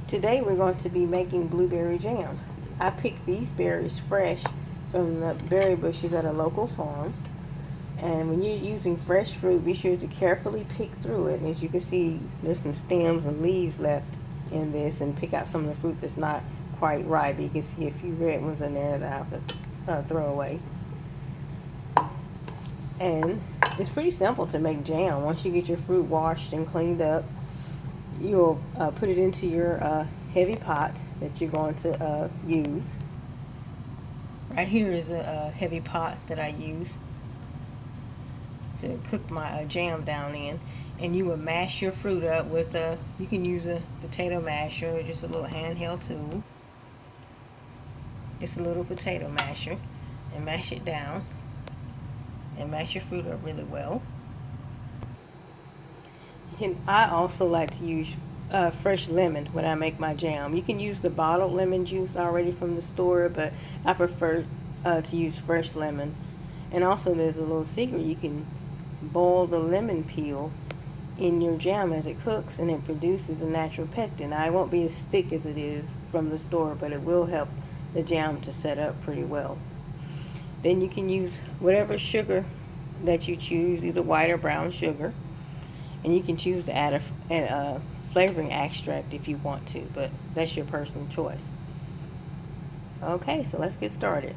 Today we're going to be making blueberry jam. I picked these berries fresh from the berry bushes at a local farm. And when you're using fresh fruit, be sure to carefully pick through it. As you can see, there's some stems and leaves left in this, and pick out some of the fruit that's not quite ripe. You can see a few red ones in there that I have to throw away. And it's pretty simple to make jam. Once you get your fruit washed and cleaned up, you'll put it into your heavy pot that you're going to use. Right here is a heavy pot that I use to cook my jam down in. And you will mash your fruit up with you can use a potato masher or just a little handheld tool. Just a little potato masher, and mash it down and mash your fruit up really well. I also like to use fresh lemon when I make my jam. You can use the bottled lemon juice already from the store, but I prefer to use fresh lemon. And also there's a little secret: you can boil the lemon peel in your jam as it cooks, and it produces a natural pectin. Now, it won't be as thick as it is from the store, but it will help the jam to set up pretty well. Then you can use whatever sugar that you choose, either white or brown sugar. And you can choose to add a flavoring extract if you want to, but that's your personal choice. Okay, so let's get started.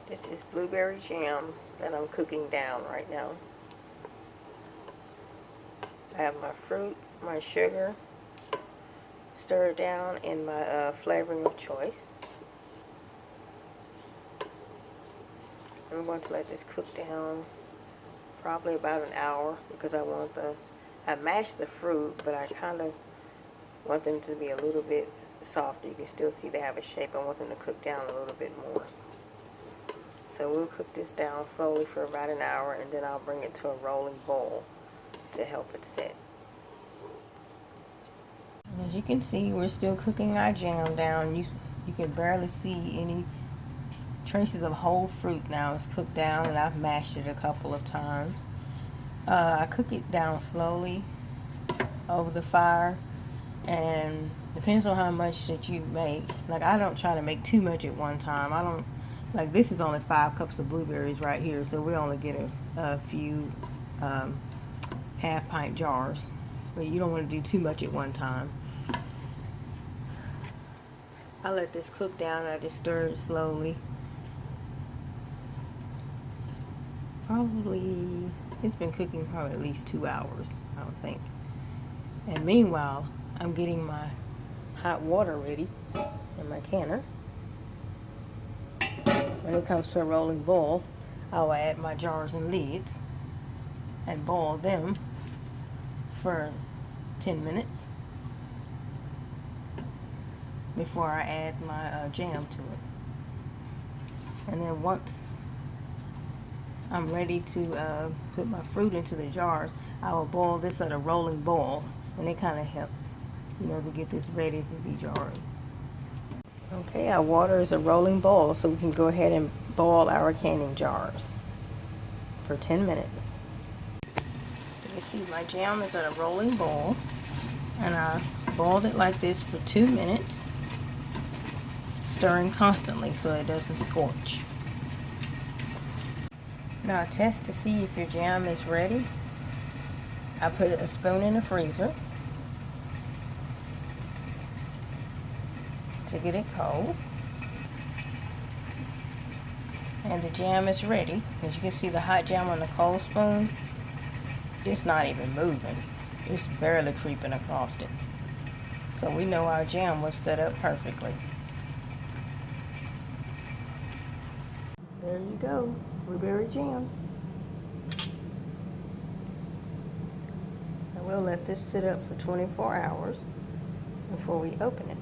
This is blueberry jam that I'm cooking down right now. I have my fruit, my sugar stirred down, and my flavoring of choice. I'm going to let this cook down probably about an hour, because I mashed the fruit, but I kind of want them to be a little bit softer. You can still see they have a shape. I want them to cook down a little bit more. So we'll cook this down slowly for about an hour, and then I'll bring it to a rolling boil to help it set. And as you can see, we're still cooking our jam down. You can barely see any traces of whole fruit now. It's cooked down, and I've mashed it a couple of times. I cook it down slowly over the fire, and depends on how much that you make. Like, I don't try to make too much at one time. Like, this is only 5 cups of blueberries right here, so we only get a few half-pint jars. But you don't want to do too much at one time. I let this cook down, and I just stir it slowly. It's been cooking probably at least 2 hours, I would think. And meanwhile, I'm getting my hot water ready in my canner. When it comes to a rolling boil, I will add my jars and lids and boil them for 10 minutes before I add my jam to it. And then once I'm ready to put my fruit into the jars, I will boil this at a rolling boil, and it kind of helps, to get this ready to be jarred. Okay, our water is a rolling boil, so we can go ahead and boil our canning jars for 10 minutes. You can see my jam is at a rolling boil, and I boiled it like this for 2 minutes, stirring constantly so it doesn't scorch. Now, test to see if your jam is ready. I put a spoon in the freezer to get it cold. And the jam is ready. As you can see, the hot jam on the cold spoon, it's not even moving. It's barely creeping across it. So we know our jam was set up perfectly. There you go, blueberry jam. I will let this sit up for 24 hours before we open it.